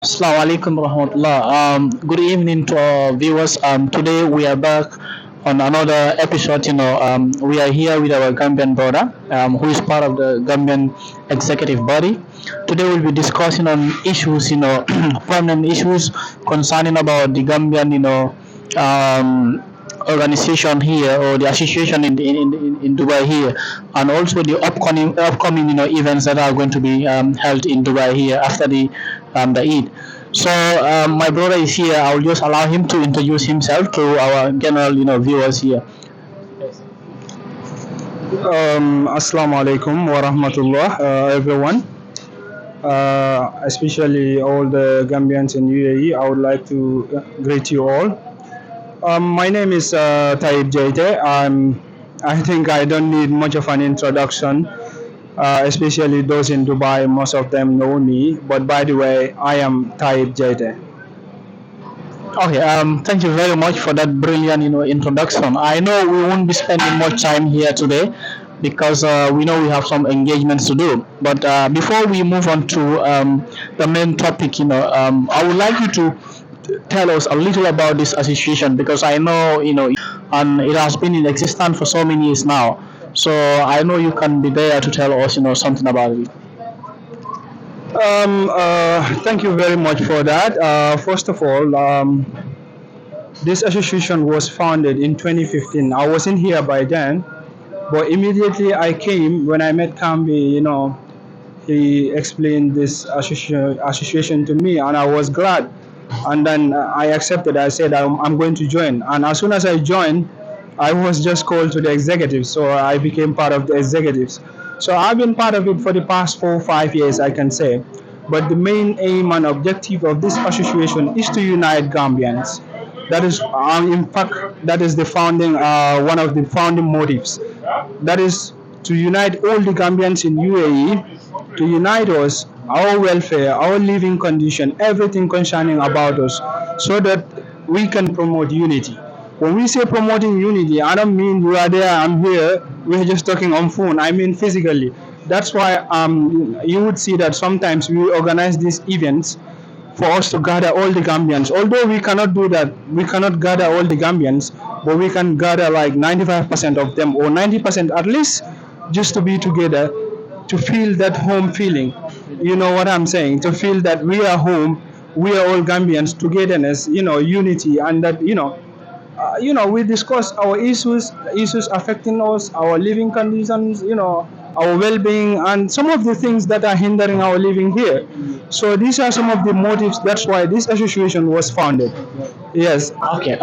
Assalamu alaikum rahmatullah. Good evening to our viewers. Today we are back on another episode. We are here with our Gambian brother, who is part of the Gambian executive body. Today we'll be discussing on issues, permanent issues concerning about the Gambian, organization here or the association in Dubai here, and also the upcoming events that are going to be held in Dubai here after the Eid. So my brother is here. I will just allow him to introduce himself to our general viewers here. Assalamu alaikum wa rahmatullah, everyone, especially all the Gambians in UAE. I would like to greet you all. My name is Taib Jaite. I think I don't need much of an introduction, especially those in Dubai. Most of them know me. But by the way, I am Taib Jaite. Okay, thank you very much for that brilliant, introduction. I know we won't be spending much time here today because we know we have some engagements to do. But before we move on to the main topic, I would like you to tell us a little about this association because I know, and it has been in existence for so many years now. So I know you can be there to tell us, something about it. Thank you very much for that. First of all, this association was founded in 2015. I wasn't here by then, but immediately I came when I met Kambi. He explained this association to me, and I was glad. And then I accepted. I said I'm going to join. And as soon as I joined, I was just called to the executives, so I became part of the executives. So I've been part of it for the past 4 or 5 years, I can say. But the main aim and objective of this association is to unite Gambians. That is, in fact, that is the founding, one of the founding motives. That is to unite all the Gambians in UAE, to unite us, our welfare, our living condition, everything concerning about us, so that we can promote unity. When we say promoting unity, I don't mean you are there, I'm here, we're just talking on phone. I mean physically. That's why you would see that sometimes we organize these events for us to gather all the Gambians. Although we cannot do that, we cannot gather all the Gambians, but we can gather like 95% of them or 90% at least, just to be together, to feel that home feeling. You know what I'm saying? To feel that we are home, we are all Gambians, togetherness, unity, and that we discuss our issues affecting us, our living conditions, our well-being, and some of the things that are hindering our living here. So these are some of the motives. That's why this association was founded. Yes. Okay,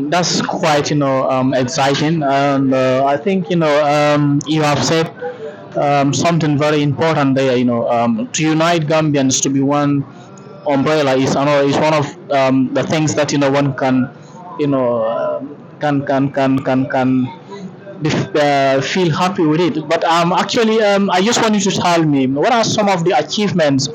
that's quite exciting, and I think you have said something very important there. To unite Gambians to be one umbrella is one of the things that one can you know can feel happy with it. But actually, I just want you to tell me what are some of the achievements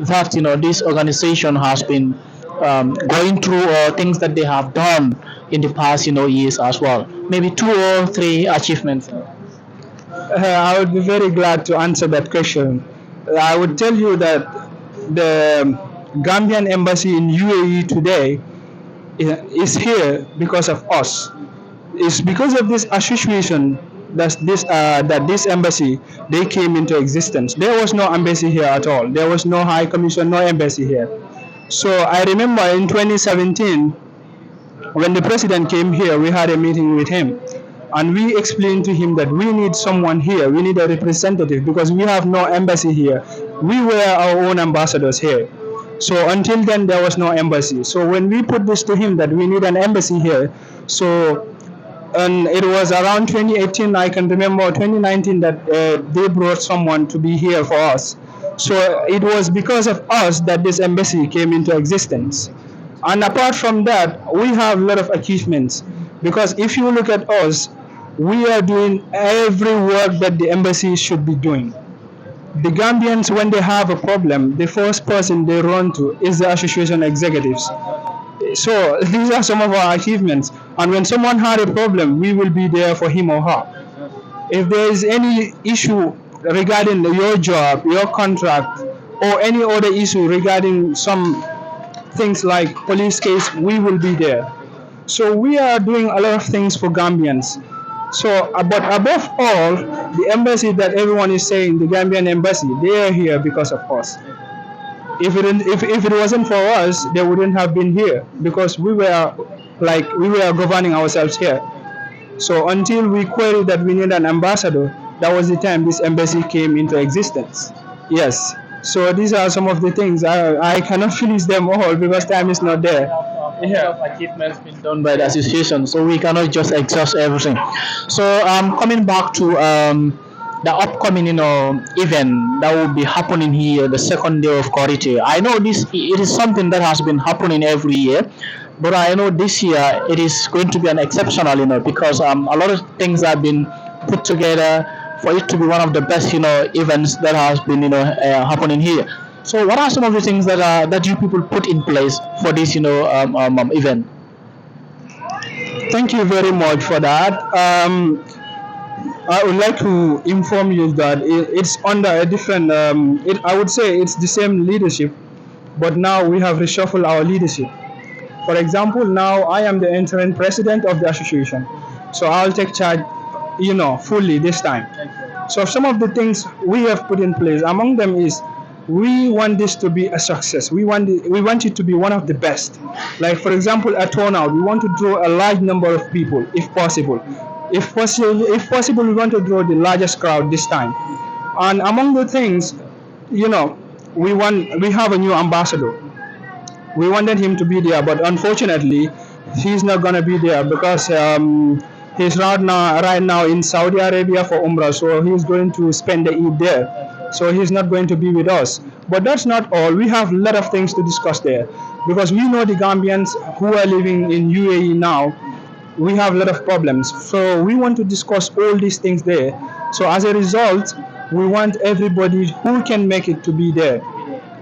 that this organization has been going through, or things that they have done in the past years as well. Maybe two or three achievements. I would be very glad to answer that question. I would tell you that the Gambian Embassy in UAE today is here because of us. It's because of this association that this embassy they came into existence. There was no embassy here at all. There was no high commission, no embassy here. So I remember in 2017 when the president came here, we had a meeting with him, and we explained to him that we need someone here. We need a representative because we have no embassy here. We were our own ambassadors here. So until then, there was no embassy. So when we put this to him that we need an embassy here, so and it was around 2018, I can remember 2019, that they brought someone to be here for us. So it was because of us that this embassy came into existence. And apart from that, we have a lot of achievements, because if you look at us, we are doing every work that the embassy should be doing. The Gambians, when they have a problem, the first person they run to is the association executives. So these are some of our achievements. And when someone had a problem, we will be there for him or her. If there is any issue regarding your job, your contract, or any other issue regarding some things like police case, we will be there. So we are doing a lot of things for Gambians. So, but above all, the embassy that everyone is saying, the Gambian Embassy, they are here because of us. If it wasn't for us, they wouldn't have been here because we were governing ourselves here. So until we queried that we need an ambassador, that was the time this embassy came into existence. Yes. So these are some of the things. I cannot finish them all because time is not there. A lot of achievements been done by the association, so we cannot just exhaust everything. So coming back to the upcoming event that will be happening here the second day of Korite. I know this it is something that has been happening every year, but I know this year it is going to be an exceptional, because a lot of things have been put together for it to be one of the best, events that has been, happening here. So, what are some of the things that you people put in place for this, event? Thank you very much for that. I would like to inform you that it's under a different. I would say it's the same leadership, but now we have reshuffled our leadership. For example, now I am the interim president of the association, so I'll take charge, fully this time. So some of the things we have put in place, among them is we want this to be a success. We want it to be one of the best. Like for example, a turnout, we want to draw a large number of people, if possible. If possible, we want to draw the largest crowd this time. And among the things, you know, we have a new ambassador. We wanted him to be there, but unfortunately, he's not gonna be there because he's right now in Saudi Arabia for Umrah, so he's going to spend the Eid there. So he's not going to be with us. But that's not all. We have a lot of things to discuss there because we know the Gambians who are living in UAE now. We have a lot of problems, so we want to discuss all these things there. So as a result, we want everybody who can make it to be there.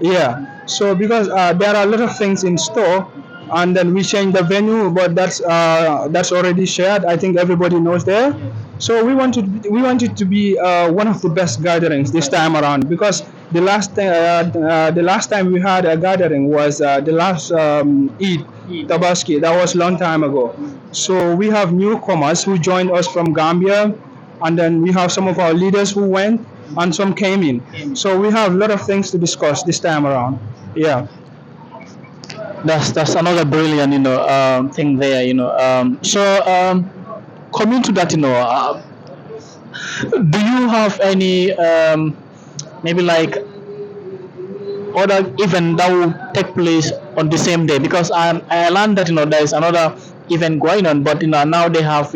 Yeah. So because there are a lot of things in store, and then we change the venue, but that's already shared. I think everybody knows there. So we want it to be one of the best gatherings this time around because the last time we had a gathering was the last Eid Tabaski. That was a long time ago. So we have newcomers who joined us from Gambia, and then we have some of our leaders who went, and some came in. So we have a lot of things to discuss this time around. Yeah. That's another brilliant, thing there, So, coming to that, do you have any maybe like other event that will take place on the same day? Because I learned that there is another event going on, but now they have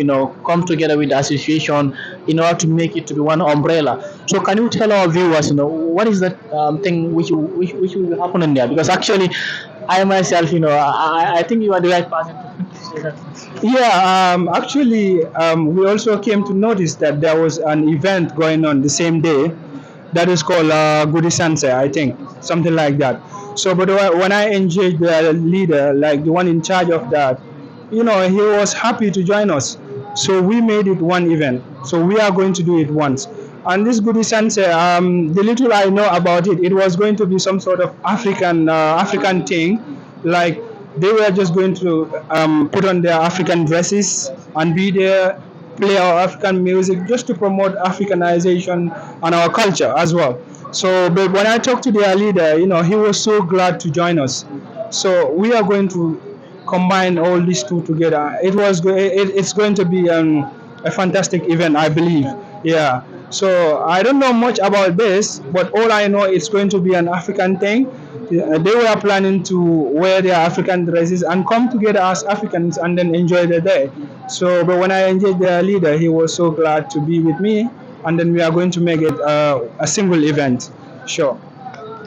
come together with the association in order to make it to be one umbrella. So can you tell our viewers, what is that thing which will be happening there? Because actually, I myself, I think you are the right person to say that. Yeah, actually, we also came to notice that there was an event going on the same day that is called Goody Sanse, I think, something like that. So, but when I engaged the leader, like the one in charge of that, he was happy to join us. So we made it one event. So we are going to do it once. And this Goody Sanse, the little I know about it, it was going to be some sort of African thing, like they were just going to put on their African dresses and be there, play our African music just to promote Africanization and our culture as well. So, but when I talked to their leader, he was so glad to join us. So we are going to combine all these two together. It's going to be a fantastic event, I believe. Yeah. So I don't know much about this, but all I know it's going to be an African thing. They were planning to wear their African dresses and come together as Africans and then enjoy the day. So, but when I engaged their leader, he was so glad to be with me, and then we are going to make it a single event. Sure.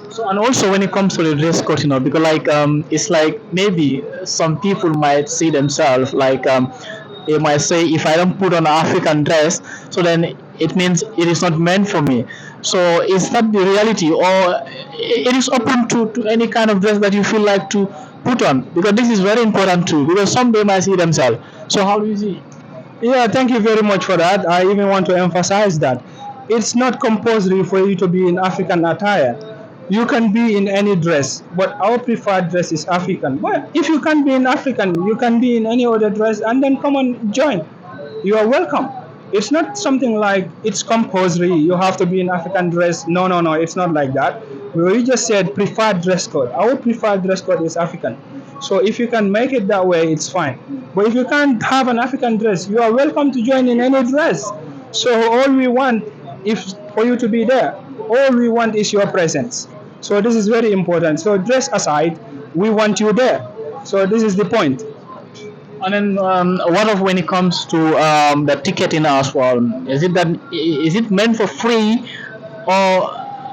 So and also when it comes to the dress code, because like it's like maybe some people might see themselves like they might say if I don't put on an African dress, so then it means it is not meant for me. So is that the reality, or it is open to any kind of dress that you feel like to put on? Because this is very important too. Because some they might see themselves. So how do you see? Yeah, thank you very much for that. I even want to emphasize that it's not compulsory for you to be in African attire. You can be in any dress, but our preferred dress is African. But if you can't be in African, you can be in any other dress and then come and join. You are welcome. It's not something like it's compulsory. You have to be in African dress. No, no, no. It's not like that. We just said preferred dress code. Our preferred dress code is African. So if you can make it that way, it's fine. But if you can't have an African dress, you are welcome to join in any dress. So all we want is for you to be there. All we want is your presence. So this is very important. So dress aside, we want you there. So this is the point. And then, what of when it comes to the ticketing as well? Is it meant for free, or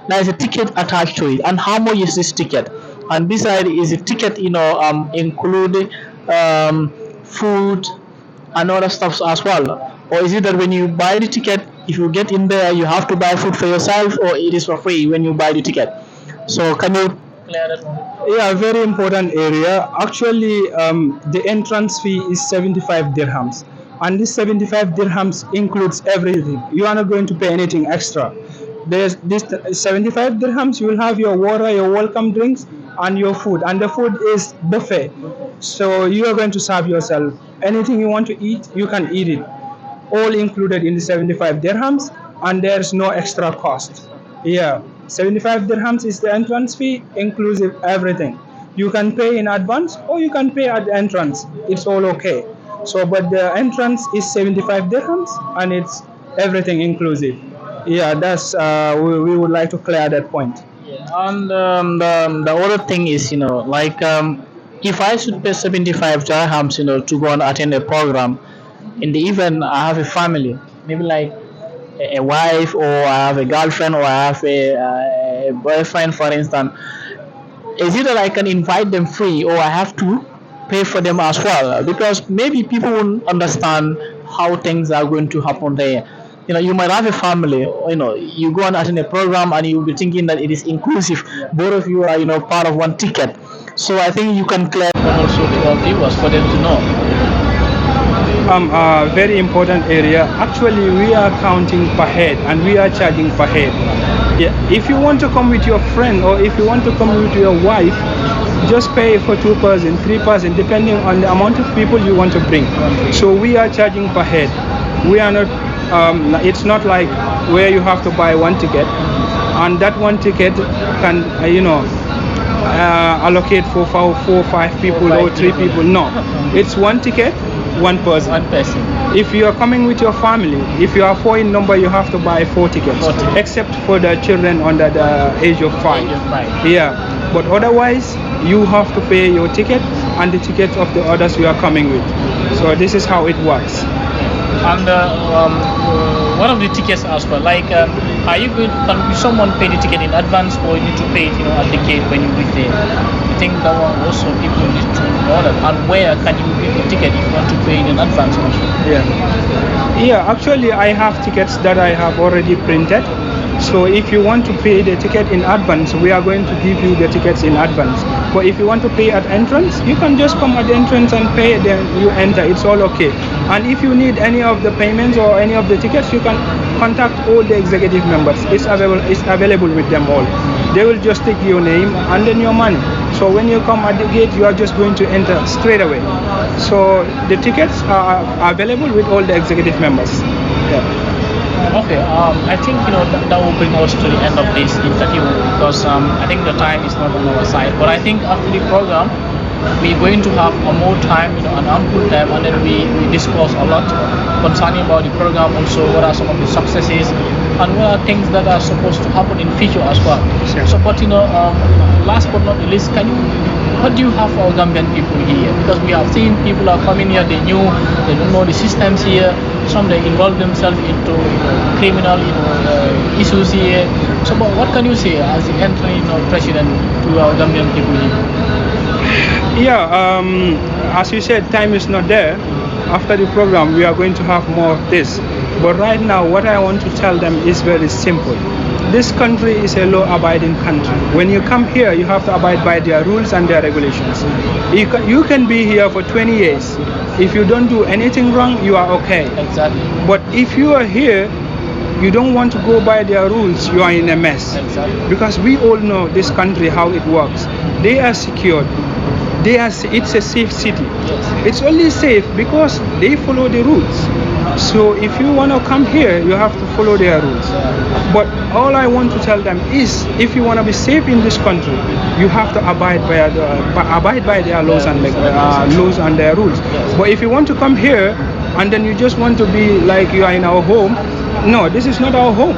there is a ticket attached to it? And how much is this ticket? And beside, is the ticket include food and other stuffs as well, or is it that when you buy the ticket, if you get in there, you have to buy food for yourself, or it is for free when you buy the ticket? So can you clear that one? Yeah, very important area. Actually, the entrance fee is 75 dirhams. And this 75 dirhams includes everything. You are not going to pay anything extra. There's this 75 dirhams, you will have your water, your welcome drinks, and your food. And the food is buffet. So you are going to serve yourself. Anything you want to eat, you can eat it. All included in the 75 dirhams, and there's no extra cost. Yeah, 75 dirhams is the entrance fee, inclusive everything. You can pay in advance or you can pay at the entrance. It's all okay. So, but the entrance is 75 dirhams and it's everything inclusive. Yeah, that's we would like to clear that point. Yeah, and the other thing is, like if I should pay 75 dirhams, to go and attend a program, in the event I have a family, maybe like a wife, or I have a girlfriend, or I have a boyfriend, for instance, is it that I can invite them free, or I have to pay for them as well? Because maybe people won't understand how things are going to happen there. You might have a family, you go and attend a program and you'll be thinking that it is inclusive. Both of you are, part of one ticket. So I think you can clear that also to our viewers for them to know. A very important area. Actually, we are counting per head and we are charging per head. Yeah. If you want to come with your friend or if you want to come with your wife, just pay for 2 person, 3 person, depending on the amount of people you want to bring. So we are charging per head. We are not. It's not like where you have to buy one ticket, and that one ticket can allocate for 4 or 5 people or 3 people. No, it's one ticket, one person. One person. If you are coming with your family, if you are 4 in number, you have to buy 4 tickets, 4 tickets. except for the children under the age of 5. Age of 5. Yeah, but otherwise, you have to pay your ticket and the tickets of the others you are coming with. So this is how it works. And one of the tickets as well, like, are you going? Can someone pay the ticket in advance, or you need to pay it, at the gate when you reach there? I think that one also people need to know that. And where can you get the ticket if you want to pay it in advance also? Yeah. Yeah, actually I have tickets that I have already printed. So if you want to pay the ticket in advance, we are going to give you the tickets in advance. But if you want to pay at entrance, you can just come at the entrance and pay, then you enter. It's all okay. And if you need any of the payments or any of the tickets, you can contact all the executive members. It's available with them all. They will just take your name and then your money. So when you come at the gate, you are just going to enter straight away. So the tickets are available with all the executive members. Yeah. Okay, I think that will bring us to the end of this interview, because I think the time is not on our side. But I think after the program, we're going to have a more time, an ample time, and then we discuss a lot concerning about the program. Also, what are some of the successes, and what are things that are supposed to happen in future as well. Sure. So, but last but not least, what do you have for our Gambian people here? Because we have seen people are coming here, they don't know the systems here. Some they involve themselves into criminal issues here. So, but what can you say as the entering president to our Gambian people here? Yeah, as you said, time is not there. After the program, we are going to have more of this. But right now, what I want to tell them is very simple. This country is a law-abiding country. When you come here, you have to abide by their rules and their regulations. You can be here for 20 years. If you don't do anything wrong, you are okay. Exactly. But if you are here you don't want to go by their rules, you are in a mess. Exactly. Because we all know this country how it works. They are secured. It's a safe city. Yes. It's only safe because they follow the rules. So if you want to come here, you have to follow their rules. But all I want to tell them is, if you want to be safe in this country, you have to abide by their laws and laws and their rules. But if you want to come here and then you just want to be like you are in our home, no, this is not our home.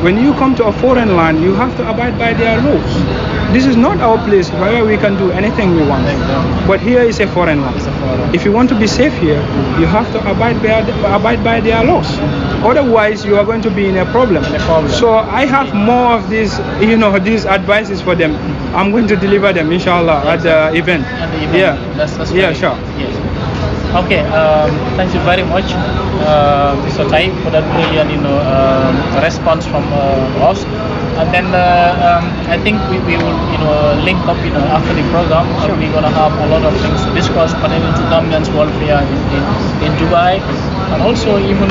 When you come to a foreign land, you have to abide by their laws. This is not our place where we can do anything we want. But here is a foreign land. If you want to be safe here, you have to abide by their laws. Otherwise, you are going to be in a problem. So I have more of these, these advices for them. I'm going to deliver them, inshallah, at the event. Yeah. Yeah, sure. Yes. Okay, thank you very much, Mr. Thrybe, for that brilliant, response from us. And then I think we will, link up, after the program. We're gonna have a lot of things to discuss pertaining to Gambians welfare in Dubai, and also even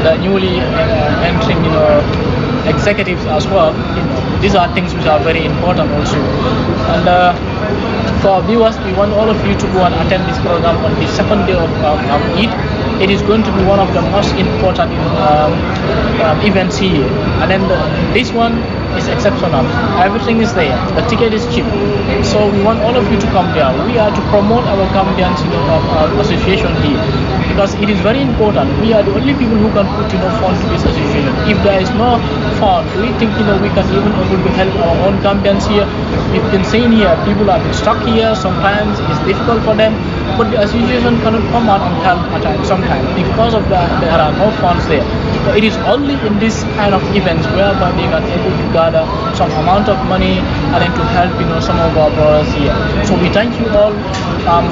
the newly entering, executives as well. These are things which are very important also. And for our viewers, we want all of you to go and attend this program on the second day of Eid. It is going to be one of the most important events here. And then this one is exceptional. Everything is there. The ticket is cheap. So we want all of you to come there. We are to promote our Gambian association here, because it is very important. We are the only people who can put fund to this association. If there is no fund, we think we can even able to help our own Gambians here. We've been saying here, people are stuck here. Sometimes it's difficult for them, but the association cannot come out and help at times. Sometimes because of that, there are no funds there. So it is only in this kind of events whereby they can able to gather some amount of money and then to help some of our brothers here. So we thank you all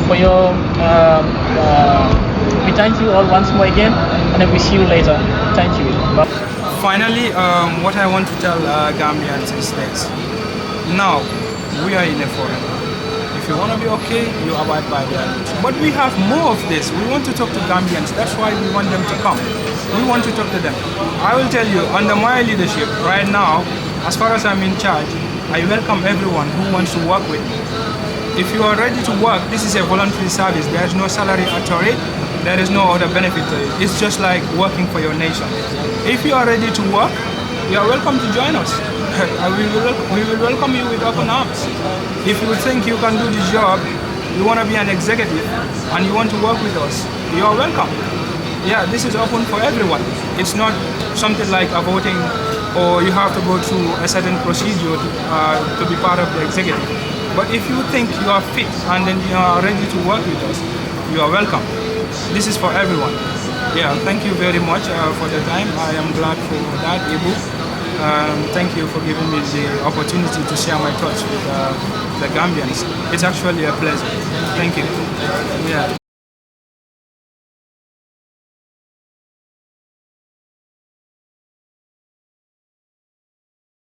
for your. We thank you all once more again, and then we see you later. Thank you. Bye. Finally, what I want to tell Gambians is this. Now, we are in a foreign land. If you want to be okay, you abide by their rules. But we have more of this. We want to talk to Gambians. That's why we want them to come. We want to talk to them. I will tell you, under my leadership right now, as far as I'm in charge, I welcome everyone who wants to work with me. If you are ready to work, this is a voluntary service. There is no salary to it. There is no other benefit to it. It's just like working for your nation. If you are ready to work, you are welcome to join us. We will welcome you with open arms. If you think you can do the job, you want to be an executive, and you want to work with us, you are welcome. Yeah, this is open for everyone. It's not something like a voting, or you have to go through a certain procedure to be part of the executive. But if you think you are fit and then you are ready to work with us, you are welcome. This is for everyone. Yeah, thank you very much for the time. I am glad for that, Ibu. Thank you for giving me the opportunity to share my thoughts with the Gambians. It's actually a pleasure. Thank you. Yeah.